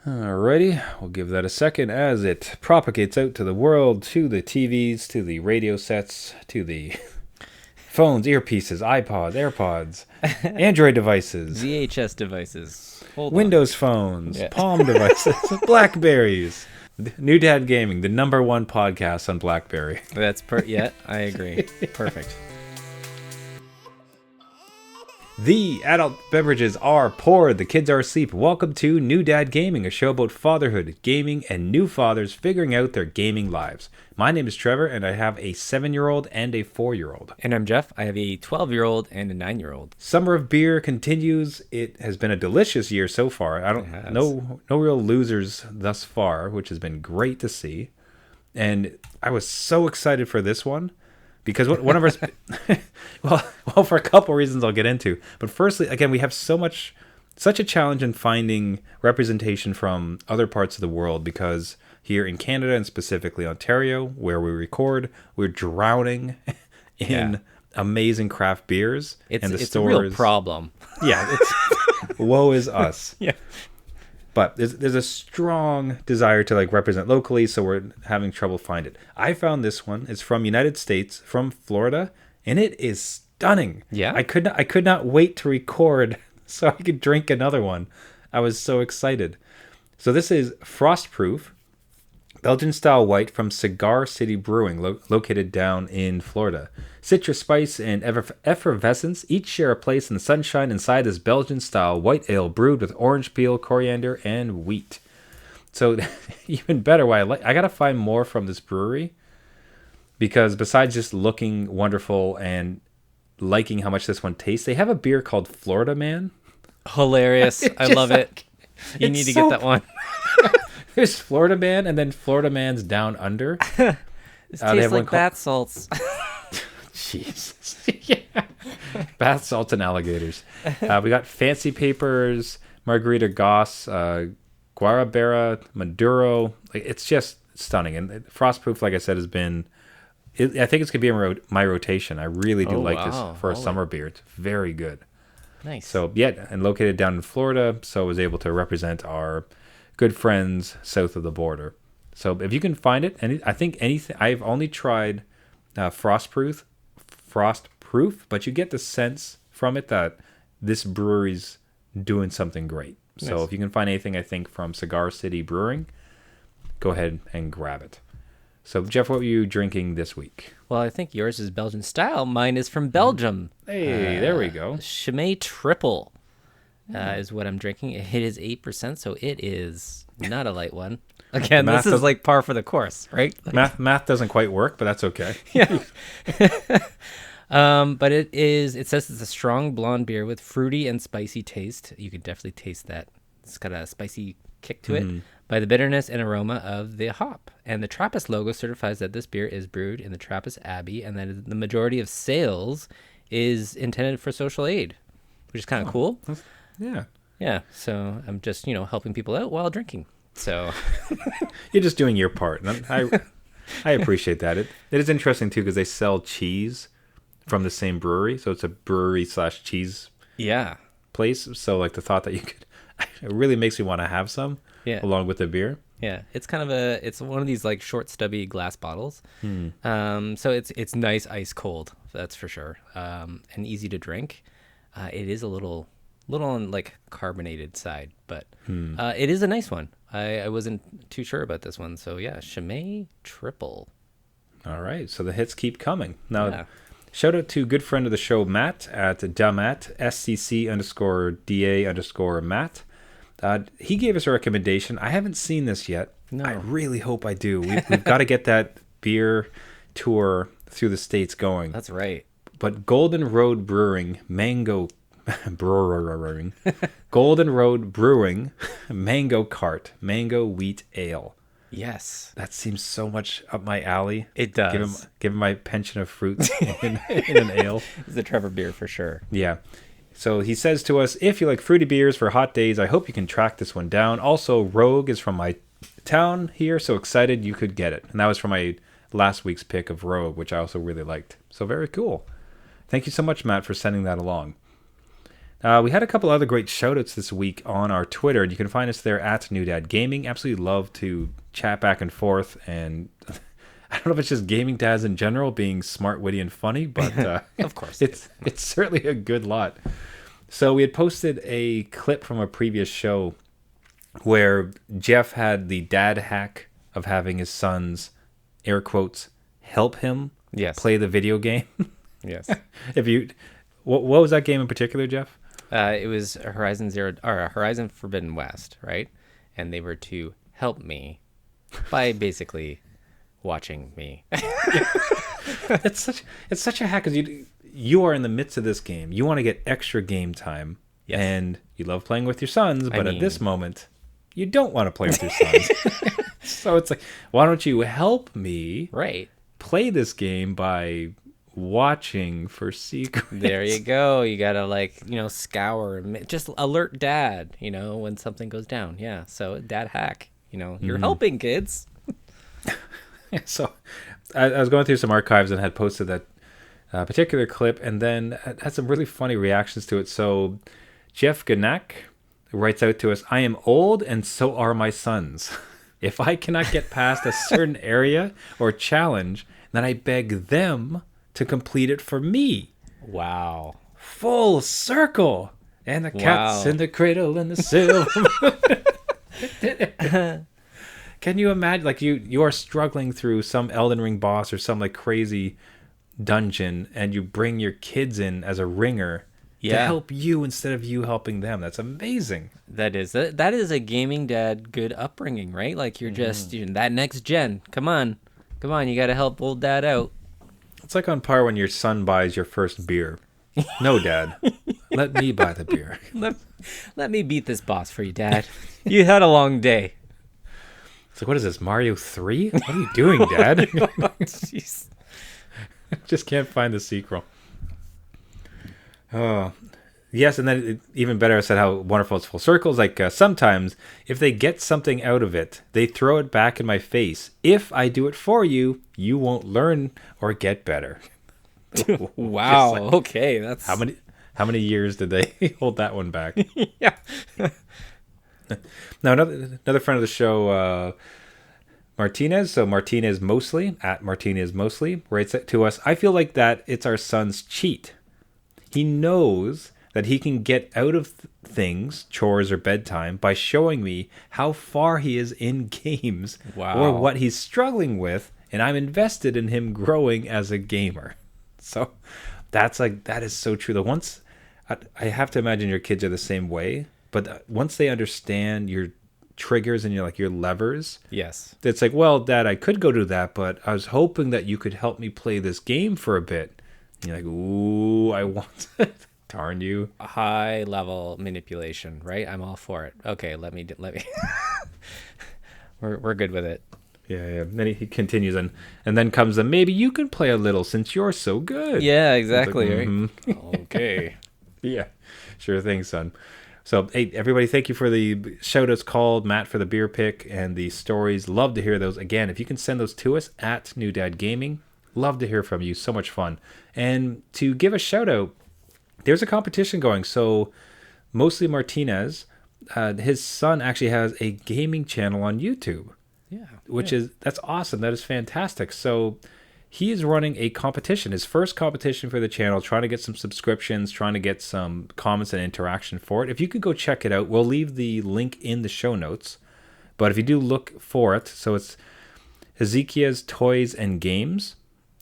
Alrighty, we'll give that a second as it propagates out to the world, to the TVs, to the radio sets, to the phones, earpieces, iPods, AirPods, Android devices, VHS devices. Hold Windows phones, Yeah. Palm devices, Blackberries. New Dad Gaming, the #1 podcast on Blackberry. That's yeah, I agree. Perfect. The adult beverages are poured, the kids are asleep. Welcome to New Dad Gaming, a show about fatherhood, gaming, and new fathers figuring out their gaming lives. My name is Trevor, and I have a 7-year-old and a 4-year-old. And I'm Jeff. I have a 12-year-old and a 9-year-old. Summer of beer continues. It has been a delicious year so far. No real losers thus far, which has been great to see. And I was so excited for this one. Because one of our, well, for a couple reasons I'll get into. But firstly, again, we have such a challenge in finding representation from other parts of the world. Because here in Canada and specifically Ontario, where we record, we're drowning in amazing craft beers. It's a real problem. Yeah, it's woe is us. Yeah. But there's a strong desire to represent locally, so we're having trouble find it. I found this one. It's from United States, from Florida, and it is stunning. Yeah. I could not wait to record so I could drink another one. I was so excited. So this is Frostproof, Belgian-style white from Cigar City Brewing, located down in Florida. Citrus spice and effervescence each share a place in the sunshine inside this Belgian-style white ale brewed with orange peel, coriander, and wheat. So even better, I gotta find more from this brewery, because besides just looking wonderful and liking how much this one tastes, they have a beer called Florida Man. Hilarious. I love it. You need to get that one. There's Florida Man and then Florida Man's Down Under. This tastes like bath salts. Jesus. Yeah. Bath salts and alligators. We got Fancy Papers, Margarita Goss, Guarabera, Maduro. It's just stunning. And Frostproof, like I said, has been... I think it's going to be in my rotation. I really do this for a summer beer. It's very good. Nice. So, yeah, and located down in Florida, so I was able to represent our good friends south of the border. So if you can find it, and I think anything, I've only tried Frostproof, but you get the sense from it that this brewery's doing something great. Nice. So if you can find anything, I think, from Cigar City Brewing, go ahead and grab it. So Jeff, what were you drinking this week? Well, I think yours is Belgian style. Mine is from Belgium. Hey, there we go. Chimay Triple is what I'm drinking. It is 8%, so it is not a light one. Again, this is like par for the course, right? Math doesn't quite work, but that's okay. Yeah. But it says it's a strong blonde beer with fruity and spicy taste. You can definitely taste that. It's got a spicy kick to it by the bitterness and aroma of the hop. And the Trappist logo certifies that this beer is brewed in the Trappist Abbey and that the majority of sales is intended for social aid, which is kind of cool. Yeah. Yeah. So I'm just, helping people out while drinking. So you're just doing your part. And I appreciate that. It is interesting too, because they sell cheese from the same brewery. So it's a brewery/cheese place. So the thought that you could, it really makes me want to have some along with the beer. Yeah, it's kind of it's one of these short stubby glass bottles. So it's nice ice cold, that's for sure, and easy to drink. It is a little on carbonated side, but it is a nice one. I wasn't too sure about this one, so yeah, Chimay Triple. All right, so the hits keep coming now. Shout out to good friend of the show, Matt at Damat, SCC_DA_Matt. He gave us a recommendation. I haven't seen this yet. No. I really hope I do. We've got to get that beer tour through the States going. That's right. But Golden Road Brewing, Golden Road Brewing, Mango Cart, Mango Wheat Ale. Yes. That seems so much up my alley. It does. Give him my pension of fruits in an ale. It's a Trevor beer for sure. Yeah. So he says to us, if you like fruity beers for hot days, I hope you can track this one down. Also, Rogue is from my town here, so excited you could get it. And that was from my last week's pick of Rogue, which I also really liked. So very cool. Thank you so much, Matt, for sending that along. We had a couple other great shoutouts this week on our Twitter, and you can find us there at New Dad Gaming. Absolutely love to chat back and forth, and I don't know if it's just gaming dads in general being smart, witty, and funny, but Of course. it's certainly a good lot. So we had posted a clip from a previous show where Jeff had the dad hack of having his sons, air quotes, help him Yes. play the video game. Yes. What was that game in particular, Jeff? It was Horizon Forbidden West, right? And they were to help me by basically watching me. It's such a hack because you are in the midst of this game. You want to get extra game time, Yes. and you love playing with your sons. But mean- at this moment, you don't want to play with your sons. So it's like, why don't you help me Right. play this game by watching for secrets? There you go. You gotta scour and just alert dad, when something goes down. Yeah. So dad hack, you're helping kids. So I was going through some archives and had posted that particular clip, and then had some really funny reactions to it. So Jeff Ganak writes out to us, "I am old and so are my sons. If I cannot get past a certain area or challenge, then I beg them to complete it for me." Wow. Full circle. And the cat's Wow. in the cradle and the silver. Can you imagine, like, you are struggling through some Elden Ring boss or some like crazy dungeon, and you bring your kids in as a ringer to Yeah. help you instead of you helping them? That's amazing. That is a gaming dad good upbringing, right? Like you're just that next gen. Come on, you got to help old dad out. It's like on par when your son buys your first beer. No, Dad. Let me buy the beer. Let me beat this boss for you, Dad. You had a long day. It's like, what is this, Mario 3? What are you doing, Dad? Jeez. Just can't find the sequel. Oh, yes, and then even better, I said how wonderful it's full circles. Like sometimes, if they get something out of it, they throw it back in my face. If I do it for you, you won't learn or get better. Wow. Just like, Okay, that's how many years did they hold that one back? yeah. Now, another friend of the show, Martinez. So Martinez Mostly, at Martinez Mostly, writes to us, "I feel like that it's our son's cheat. He knows that he can get out of things, chores or bedtime, by showing me how far he is in games Wow. or what he's struggling with, and I'm invested in him growing as a gamer." So that is so true. I have to imagine your kids are the same way, but once they understand your triggers and your levers, Yes. it's like, well, Dad, I could go do that, but I was hoping that you could help me play this game for a bit. And you're like, ooh, I want it. Darn you. High level manipulation, right? I'm all for it. Okay, let me. We're good with it. Yeah. Then he continues, and then comes the, maybe you can play a little since you're so good. Yeah, exactly. It's like, Right? Okay. Yeah, sure thing, son. So, hey, everybody, thank you for the shout-outs called, Matt for the beer pick, and the stories. Love to hear those. Again, if you can send those to us at New Dad Gaming, love to hear from you. So much fun. And to give a shout-out, there's a competition going. So, Mostly Martinez, his son actually has a gaming channel on YouTube. Yeah. That's awesome. That is fantastic. So he is running a competition, his first competition for the channel, trying to get some subscriptions, trying to get some comments and interaction for it. If you could go check it out, we'll leave the link in the show notes. But if you do look for it, so it's Hezekiah's Toys and Games.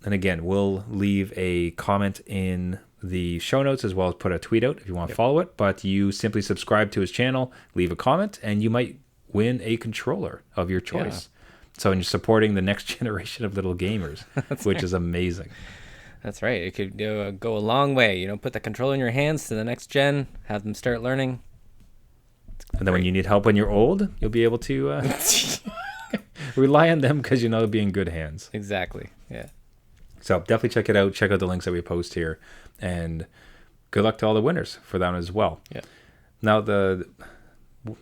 And again, we'll leave a comment in the show notes as well as put a tweet out if you want to follow it. But you simply subscribe to his channel, leave a comment, and you might win a controller of your choice. So you're supporting the next generation of little gamers, which is amazing. That's right. It could go a long way. Put the controller in your hands to the next gen, have them start learning. And then when you need help when you're old, you'll be able to rely on them because they'll be in good hands. Exactly. Yeah. So definitely check it out. Check out the links that we post here. And good luck to all the winners for that as well. Yeah. Now,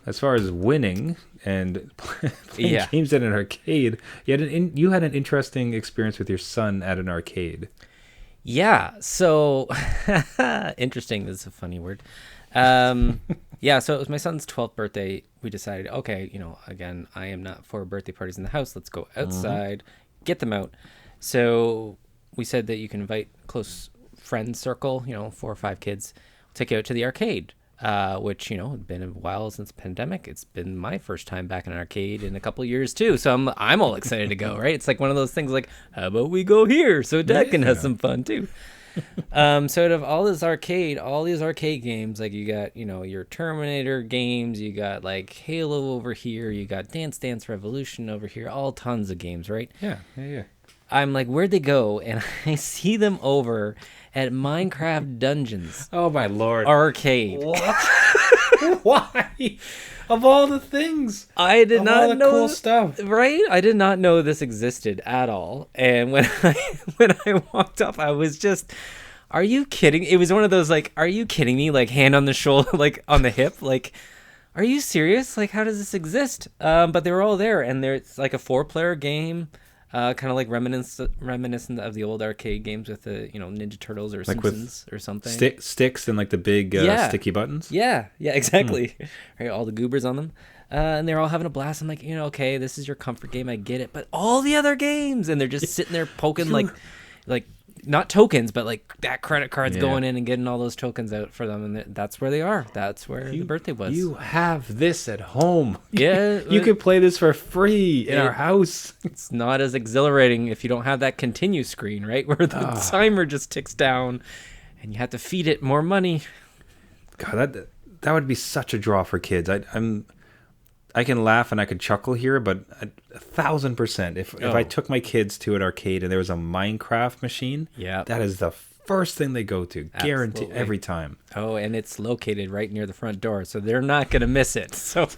as far as winning and playing games at an arcade, you had an interesting experience with your son at an arcade. Yeah. So interesting is a funny word. Yeah, so it was my son's 12th birthday. We decided, okay, again, I am not for birthday parties in the house. Let's go outside, get them out. So we said that you can invite close friend circle, 4 or 5 kids, take you out to the arcade, which, had been a while since the pandemic. It's been my first time back in an arcade in a couple of years too. So I'm all excited to go, right? It's like one of those things like, how about we go here so Dad can have some fun too. So out of all these arcade games, like you got, your Terminator games, you got like Halo over here, you got Dance Dance Revolution over here, all tons of games, right? Yeah. I'm like, where'd they go? And I see them over at Minecraft Dungeons Oh my lord. Arcade. What? Why? Of all the things. I did Of not all the know cool stuff. Right? I did not know this existed at all. And when I walked up, I was just, are you kidding? It was one of those like, are you kidding me? Like hand on the shoulder, like on the hip, like, are you serious? Like, how does this exist? But they were all there, and it's like a 4-player game. Kind of like reminiscent of the old arcade games with the Ninja Turtles or Like Simpsons or something. Sticks and like the big sticky buttons. Yeah, exactly. Right, all the goobers on them, and they're all having a blast. I'm like, okay, this is your comfort game, I get it, but all the other games, and they're just sitting there poking like not tokens, but like that credit card's going in and getting all those tokens out for them, and that's where they are. That's where the birthday was. You have this at home. Yeah, you could play this for free in our house. It's not as exhilarating if you don't have that continue screen, right, where the timer just ticks down, and you have to feed it more money. God, that would be such a draw for kids. I can laugh and I could chuckle here, but 1,000%. If I took my kids to an arcade and there was a Minecraft machine, that is the first thing they go to, guarantee every time. Oh, and it's located right near the front door, so they're not gonna miss it. So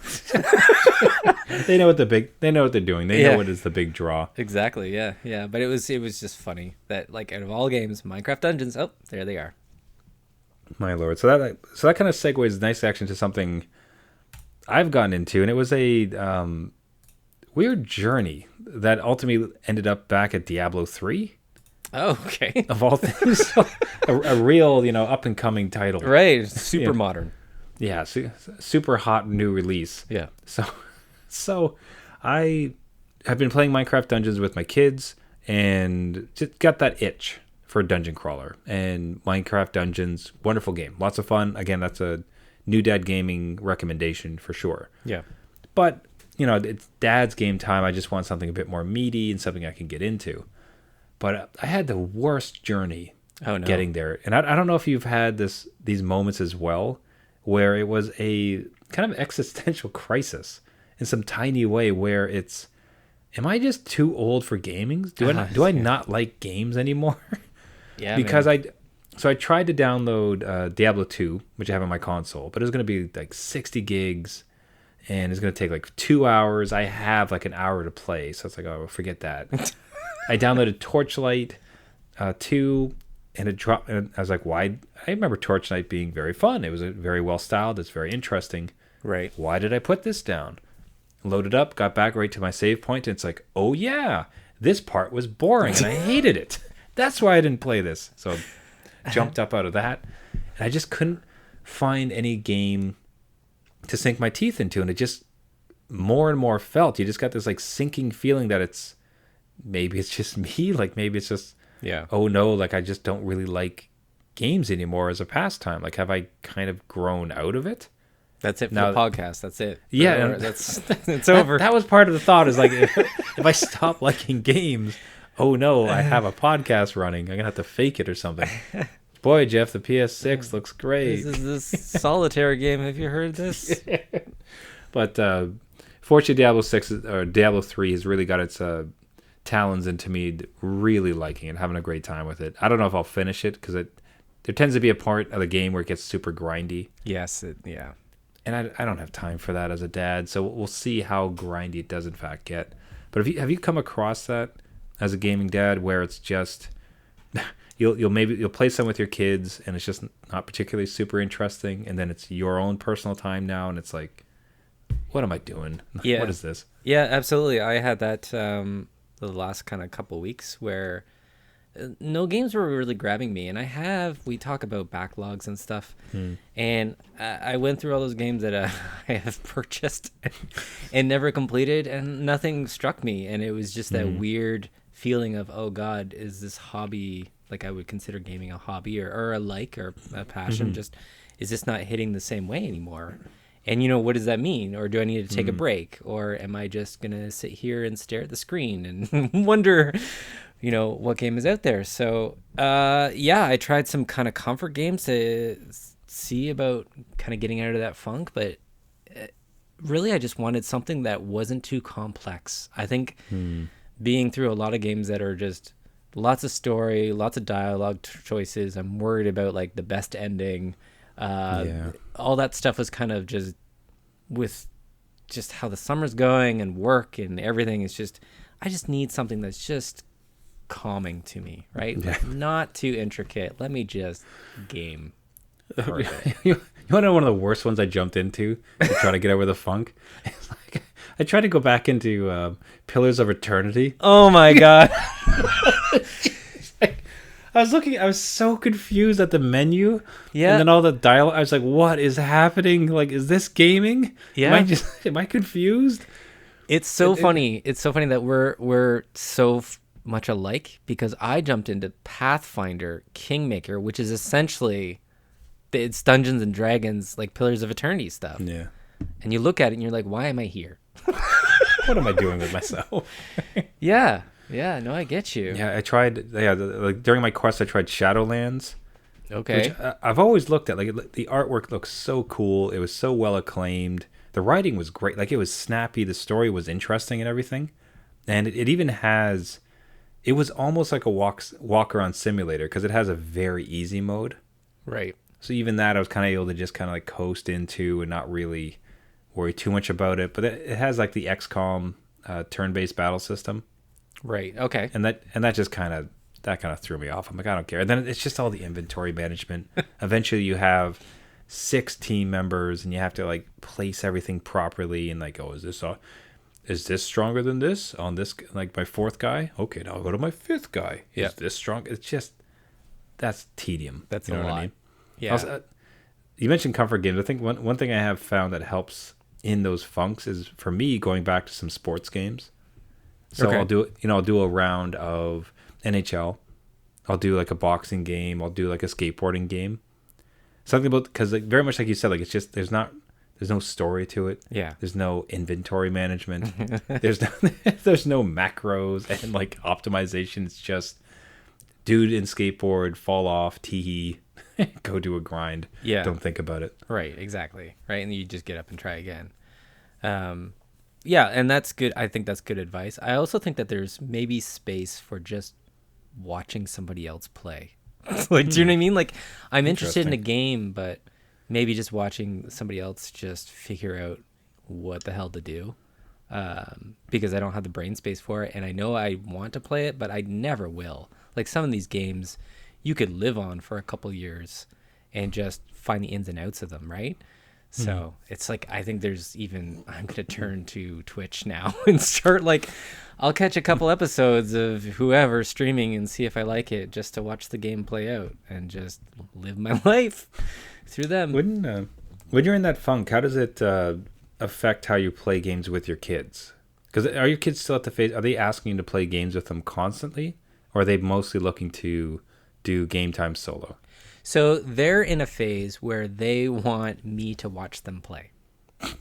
they know what they're doing. They know what is the big draw. Exactly. Yeah. But it was just funny that like out of all games, Minecraft Dungeons. Oh, there they are. My lord. So that kind of segues nicely actually to something I've gotten into, and it was a weird journey that ultimately ended up back at Diablo 3. Oh, okay. Of all things, a real, up and coming title. Right, super modern. Yeah, super hot new release. Yeah. So I have been playing Minecraft Dungeons with my kids and just got that itch for a dungeon crawler. And Minecraft Dungeons, wonderful game, lots of fun. Again, that's a new dad gaming recommendation for sure. Yeah. But, it's dad's game time. I just want something a bit more meaty and something I can get into. But I had the worst journey getting there. And I don't know if you've had these moments as well, where it was a kind of existential crisis in some tiny way where it's, am I just too old for gaming? Do I not like games anymore? Yeah. Because So I tried to download Diablo 2, which I have on my console, but it was going to be like 60 gigs, and it's going to take like 2 hours. I have like an hour to play, so it's like, oh, forget that. I downloaded Torchlight 2, and it dropped. And I was like, why? I remember Torchlight being very fun. It was very well styled. It's very interesting. Right. Why did I put this down? Loaded up, got back right to my save point, and it's like, oh yeah, this part was boring, and I hated it. That's why I didn't play this. So jumped up out of that, and I just couldn't find any game to sink my teeth into, and it just more and more felt, you just got this like sinking feeling that maybe it's just me, like maybe it's just oh no, like I just don't really like games anymore as a pastime. Like, have I kind of grown out of it? That's it for the podcast. That's it. It's over. That was part of the thought, is like, if I stop liking games, oh no, I have a podcast running. I'm going to have to fake it or something. Boy, Jeff, the PS6 looks great. This is this solitaire game. Have you heard this? But fortunately, Diablo 3 has really got its talons into me really liking it, having a great time with it. I don't know if I'll finish it, because there tends to be a part of the game where it gets super grindy. Yes, And I don't have time for that as a dad, so we'll see how grindy it does in fact get. But have you come across that as a gaming dad, where it's just you'll play some with your kids and it's just not particularly super interesting, and then it's your own personal time now, and it's like, what am I doing? Yeah. What is this? Yeah, absolutely. I had that the last kind of couple weeks where no games were really grabbing me. And we talk about backlogs and stuff. And I went through all those games that I have purchased and never completed, and nothing struck me. And it was just that weird feeling of, oh God, is this hobby, like I would consider gaming a hobby or a like or a passion, just is this not hitting the same way anymore? And what does that mean? Or do I need to take a break? Or am I just gonna sit here and stare at the screen and wonder, what game is out there? So I tried some kind of comfort games to see about kind of getting out of that funk, but really I just wanted something that wasn't too complex. I think being through a lot of games that are just lots of story, lots of dialogue choices, I'm worried about like the best ending. All that stuff was kind of just with just how the summer's going and work and everything. Is just, I just need something that's just calming to me, right? Like, not too intricate. Let me just game. You want to know one of the worst ones I jumped into to try to get over the funk? It's like, I tried to go back into Pillars of Eternity. Oh my God. I was so confused at the menu. Yeah. And then all the dialogue, I was like, what is happening? Like, is this gaming? Yeah. Am I confused? It's so funny. It's so funny that we're so much alike, because I jumped into Pathfinder Kingmaker, which is essentially it's Dungeons and Dragons, like Pillars of Eternity stuff. Yeah. And you look at it and you're like, why am I here? What am I doing with myself? Yeah. Yeah, no, I get you. Yeah, I tried. Yeah, like during my quest, I tried Shadowlands. Okay. Which I've always looked at. Like the artwork looks so cool. It was so well acclaimed. The writing was great. Like it was snappy. The story was interesting and everything. And it even has. It was almost like a walk around simulator, because it has a very easy mode. Right. So even that, I was kind of able to just kind of like coast into and not really worry too much about it. But it has like the XCOM turn-based battle system. Right. Okay. And that just kind of threw me off. I'm like, I don't care. And then it's just all the inventory management. Eventually you have 6 team members and you have to like place everything properly and like, oh, is this stronger than this on this, like my 4th guy? Okay, now I'll go to my 5th guy. Yeah. Is this strong? It's just, that's tedium. That's you know a what lot. I mean? Yeah. Also, you mentioned comfort games. I think one thing I have found that helps in those funks is, for me, going back to some sports games. So Okay. I'll do a round of NHL. I'll do like a boxing game. I'll do like a skateboarding game. Something about, because like very much like you said, like it's just there's no story to it. Yeah. There's no inventory management. there's no macros and like optimization. It's just dude in skateboard, fall off, tee, go do a grind. Yeah. Don't think about it. Right. Exactly. Right. And you just get up and try again. Yeah, and that's good. I think that's good advice. I also think that there's maybe space for just watching somebody else play. Like, do you know what I mean? Like, I'm interested in a game, but maybe just watching somebody else just figure out what the hell to do, because I don't have the brain space for it, and I know I want to play it, but I never will. Like, some of these games you could live on for a couple years and just find the ins and outs of them, right? So it's like, I think I'm going to turn to Twitch now and start like, I'll catch a couple episodes of whoever streaming and see if I like it, just to watch the game play out and just live my life through them. When you're in that funk, how does it affect how you play games with your kids? Because are your kids still at the phase, are they asking you to play games with them constantly? Or are they mostly looking to do game time solo? So they're in a phase where they want me to watch them play.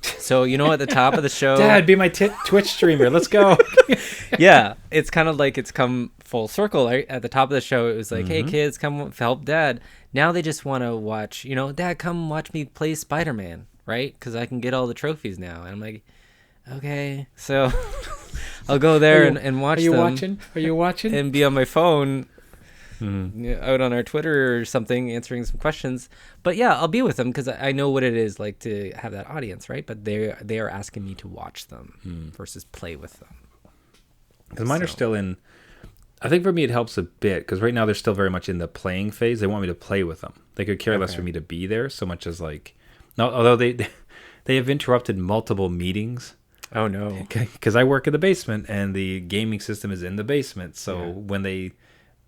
So, at the top of the show... Dad, be my Twitch streamer. Let's go. Yeah. It's kind of like it's come full circle. Right? At the top of the show, it was like, hey, kids, come help Dad. Now they just want to watch, Dad, come watch me play Spider-Man, right? Because I can get all the trophies now. And I'm like, okay. So I'll go there and watch them. Are you watching? And be on my phone... out on our Twitter or something, answering some questions. But yeah, I'll be with them because I know what it is like to have that audience, right? But they are asking me to watch them versus play with them. Because mine are still in... I think for me it helps a bit, because right now they're still very much in the playing phase. They want me to play with them. They could care less for me to be there so much as like... No, although they have interrupted multiple meetings. Oh no. Because I work in the basement and the gaming system is in the basement. So when they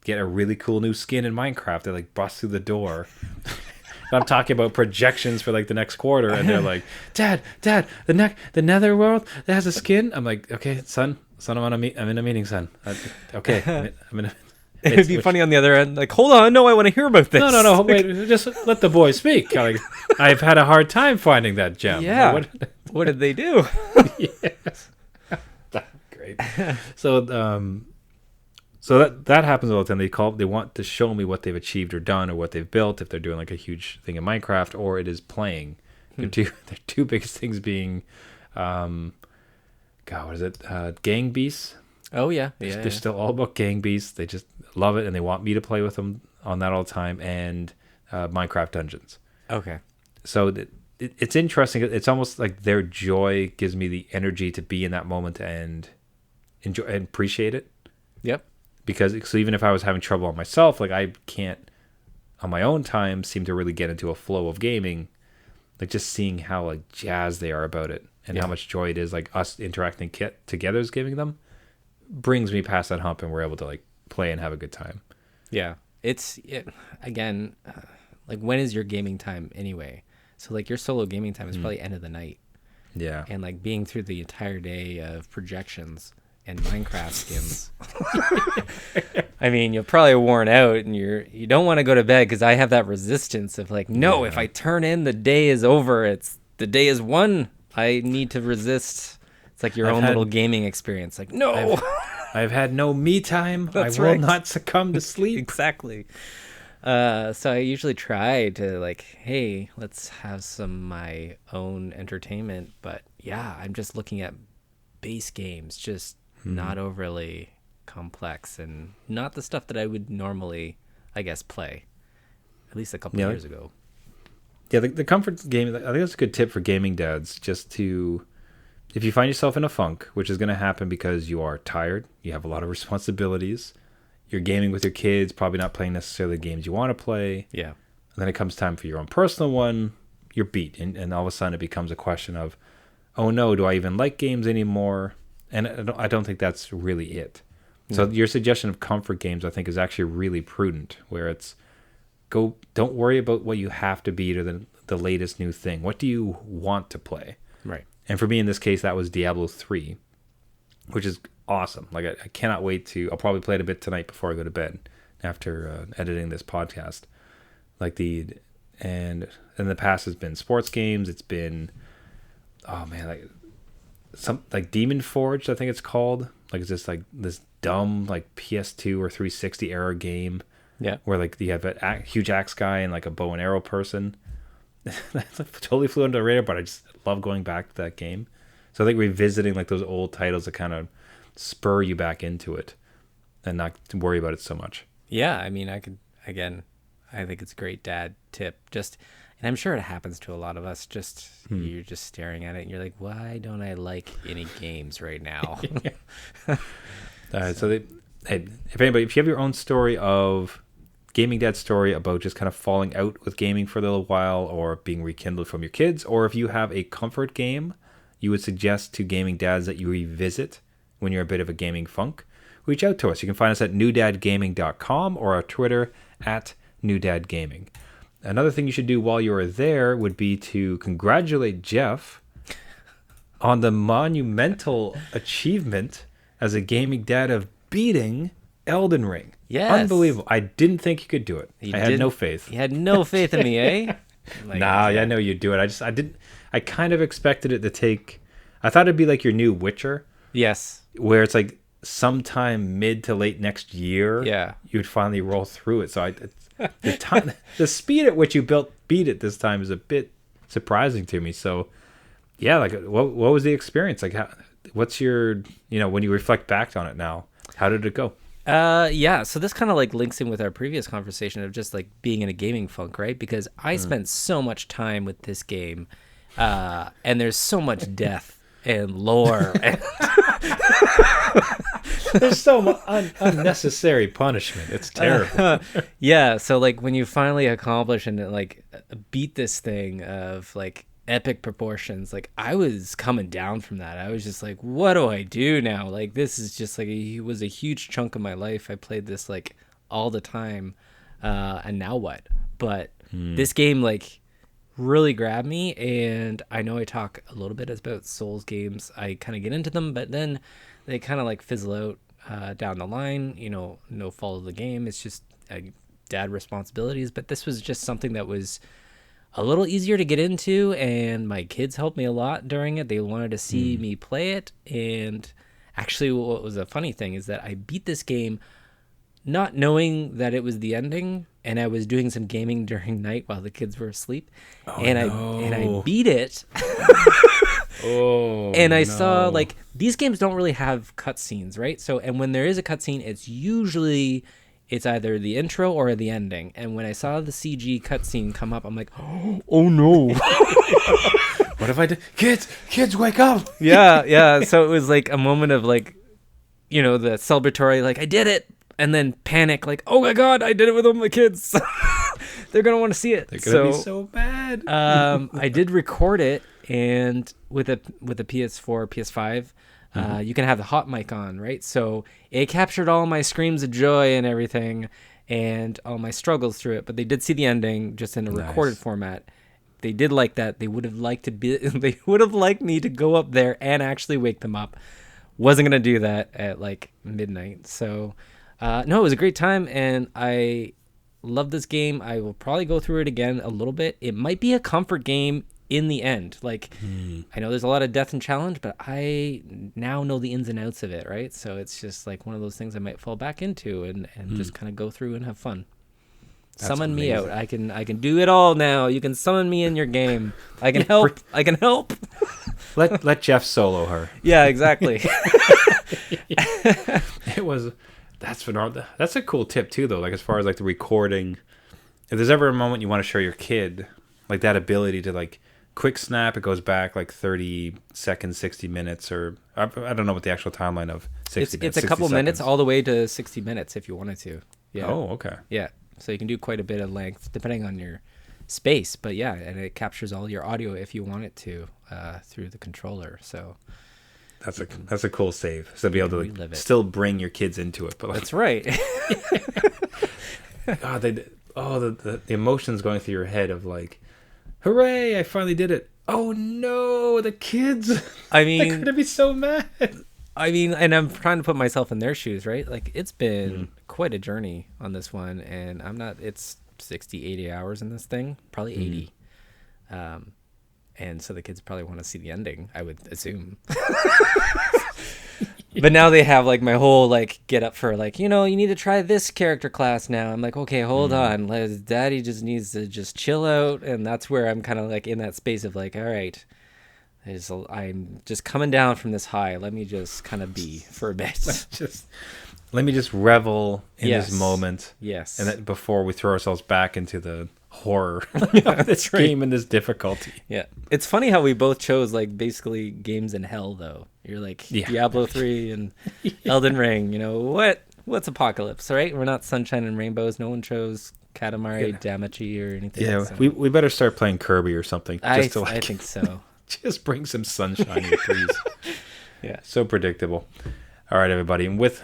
get a really cool new skin in Minecraft. They like bust through the door. I'm talking about projections for like the next quarter, and they're like, Dad, the netherworld that has a skin. I'm like, okay, son, I'm in a meeting, son. Okay, I'm in a It would be funny on the other end, like, hold on, no, I want to hear about this. No, wait, just let the boy speak. Like, I've had a hard time finding that gem. Yeah. What did they do? Yes. Great. So, so that happens all the time. They want to show me what they've achieved or done or what they've built if they're doing like a huge thing in Minecraft or it is playing. Their two biggest things being, God, what is it? Gang beasts. Oh yeah, They're still all about gang beasts. They just love it and they want me to play with them on that all the time. And Minecraft Dungeons. Okay. So it's interesting. It's almost like their joy gives me the energy to be in that moment and enjoy and appreciate it. Yep. Because so even if I was having trouble on myself, like I can't on my own time seem to really get into a flow of gaming. Like just seeing how like jazzed they are about it and how much joy it is, like us interacting together is giving them, brings me past that hump and we're able to like play and have a good time. Yeah. Again, like when is your gaming time anyway? So like your solo gaming time is probably end of the night. Yeah. And like being through the entire day of projections and Minecraft skins. I mean, you're probably worn out and you don't want to go to bed because I have that resistance of like, no, if I turn in, the day is over. The day is won. I need to resist. It's like your own little gaming experience. Like, no. I've had no me time. That's I will right. not succumb to sleep. Exactly. So I usually try to like, hey, let's have some my own entertainment. But yeah, I'm just looking at base games, just not overly complex and not the stuff that I would normally, I guess, play. At least a couple of years ago. Yeah, the comfort game, I think that's a good tip for gaming dads, just to, if you find yourself in a funk, which is going to happen because you are tired, you have a lot of responsibilities, you're gaming with your kids, probably not playing necessarily the games you want to play. Yeah. And then it comes time for your own personal one, you're beat. And all of a sudden it becomes a question of, oh no, do I even like games anymore? And I don't think that's really it. So your suggestion of comfort games, I think, is actually really prudent, where it's don't worry about what you have to beat or the latest new thing. What do you want to play? Right. And for me, in this case, that was Diablo 3, which is awesome. Like, I cannot wait I'll probably play it a bit tonight before I go to bed after editing this podcast. Like and in the past, it's been sports games. It's been, oh man, like Demon Forged, I think it's called. Like it's just like this dumb like PS2 or 360 era game. Yeah. Where like you have a huge axe guy and like a bow and arrow person. Totally flew under the radar, but I just love going back to that game. So I think revisiting like those old titles that kind of spur you back into it and not to worry about it so much. Yeah, I mean, I think it's a great dad tip. And I'm sure it happens to a lot of us. You're just staring at it and you're like, why don't I like any games right now? All right, so if you have your own story of gaming dad story about just kind of falling out with gaming for a little while or being rekindled from your kids, or if you have a comfort game you would suggest to gaming dads that you revisit when you're a bit of a gaming funk, reach out to us. You can find us at newdadgaming.com or our Twitter at newdadgaming. Another thing you should do while you're there would be to congratulate Jeff on the monumental achievement as a gaming dad of beating Elden Ring. Yes. Unbelievable. I didn't think you could do it. I had no faith. You had no faith in me, eh? I know you'd do it. I kind of expected it to take, I thought it'd be like your new Witcher. Yes. Where it's like sometime mid to late next year, you'd finally roll through it. So the speed at which you beat it this time is a bit surprising to me. So yeah, like what was the experience? Like what's your, when you reflect back on it now, how did it go? So this kind of like links in with our previous conversation of just like being in a gaming funk, right? Because I spent so much time with this game, and there's so much death and lore. And there's so much unnecessary punishment. It's terrible. So like when you finally accomplish and like beat this thing of like epic proportions, like I was coming down from that. I was just like, what do I do now? Like this is just like it was a huge chunk of my life. I played this like all the time. And now what? But this game like really grabbed me, and I know I talk a little bit about Souls games. I kind of get into them, but then they kind of like fizzle out down the line. No fault of the game. It's just dad responsibilities. But this was just something that was a little easier to get into, and my kids helped me a lot during it. They wanted to see me play it, and actually what was a funny thing is that I beat this game not knowing that it was the ending, and I was doing some gaming during night while the kids were asleep, and I beat it. And I saw like these games don't really have cutscenes, right? So, and when there is a cutscene, it's either the intro or the ending. And when I saw the CG cutscene come up, I'm like, oh no. What if I did? Kids, wake up. Yeah. So it was like a moment of like, the celebratory, like I did it. And then panic, like, oh my God, I did it with all my kids. They're going to want to see it. They're going to be so bad. I did record it, and with a PS4, PS5, you can have the hot mic on, right? So it captured all my screams of joy and everything and all my struggles through it. But they did see the ending just in a recorded format. They did like that. They would have liked me to go up there and actually wake them up. Wasn't going to do that at like midnight. So... no, it was a great time, and I love this game. I will probably go through it again a little bit. It might be a comfort game in the end. Like, I know there's a lot of death and challenge, but I now know the ins and outs of it, right? So it's just like one of those things I might fall back into and just kind of go through and have fun. That's summon amazing. Me out. I can do it all now. You can summon me in your game. I can help. I can help. Let Jeff solo her. Yeah, exactly. It was... That's phenomenal. That's a cool tip too, though. Like as far as like the recording, if there's ever a moment you want to show your kid, like that ability to like quick snap, it goes back like 30 seconds, 60 minutes, or I don't know what the actual timeline of 60 minutes. It's a couple minutes all the way to 60 minutes if you wanted to. Yeah. Oh, okay. Yeah. So you can do quite a bit of length depending on your space, but yeah, and it captures all your audio if you want it to through the controller. So. That's a cool save. So be able to like, still bring your kids into it. But like, that's right. God, the emotions going through your head of like, hooray! I finally did it. Oh no, the kids! I mean, they're gonna be so mad. I mean, and I'm trying to put myself in their shoes, right? Like it's been quite a journey on this one, and it's 60, 80 hours in this thing, probably 80. And so the kids probably want to see the ending, I would assume. But now they have like my whole like get up for like, you need to try this character class now. I'm like, okay, hold on. Daddy just needs to just chill out. And that's where I'm kind of like in that space of like, all right, I'm just coming down from this high. Let me just kind of be for a bit. Let me just revel in this moment. Yes. And then before we throw ourselves back into the horror of this game and this difficulty. Yeah. It's funny how we both chose like basically games in hell though. You're like Diablo 3 and Elden Ring, what's Apocalypse, right? We're not Sunshine and Rainbows. No one chose Katamari Damacy or anything. Yeah, so. we better start playing Kirby or something. I think so. Just bring some sunshine here, please. Yeah. So predictable. All right, everybody. And with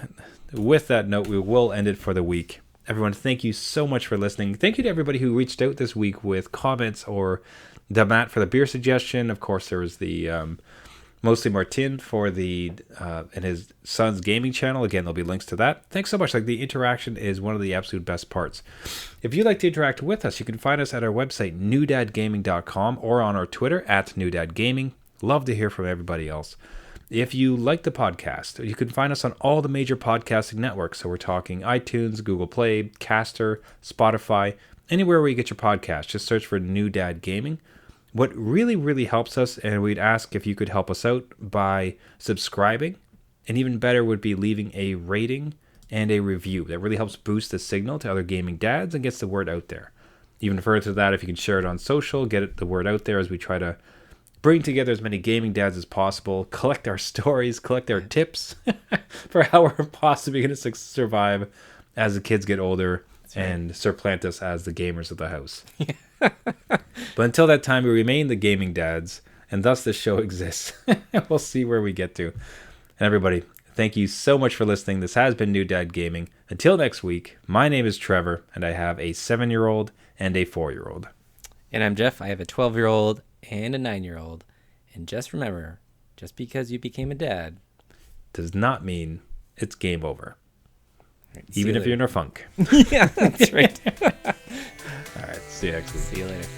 that note, we will end it for the week. Everyone, thank you so much for listening. Thank you to everybody who reached out this week with comments or the Matt for the beer suggestion. Of course, there was the mostly Martin for the and his son's gaming channel. Again, there'll be links to that. Thanks so much. Like the interaction is one of the absolute best parts. If you'd like to interact with us, you can find us at our website, newdadgaming.com, or on our Twitter at newdadgaming. Love to hear from everybody else. If you like the podcast, you can find us on all the major podcasting networks. So we're talking iTunes, Google Play, Caster, Spotify, anywhere where you get your podcast. Just search for New Dad Gaming. What really, really helps us, and we'd ask if you could help us out by subscribing, and even better would be leaving a rating and a review. That really helps boost the signal to other gaming dads and gets the word out there. Even further to that, if you can share it on social, get the word out there as we try to bring together as many gaming dads as possible, collect our stories, collect our tips for how we're possibly going to survive as the kids get older and supplant us as the gamers of the house. But until that time, we remain the gaming dads, and thus this show exists. We'll see where we get to. And everybody, Thank you so much for listening. This has been New Dad Gaming. Until next week, my name is Trevor, and I have a 7-year-old and a 4-year-old. And I'm Jeff. I have a 12-year-old and a 9-year-old. And just remember, just because you became a dad does not mean it's game over. Right, even if you're in a funk. Yeah, that's right. All right. See you next week. See you later.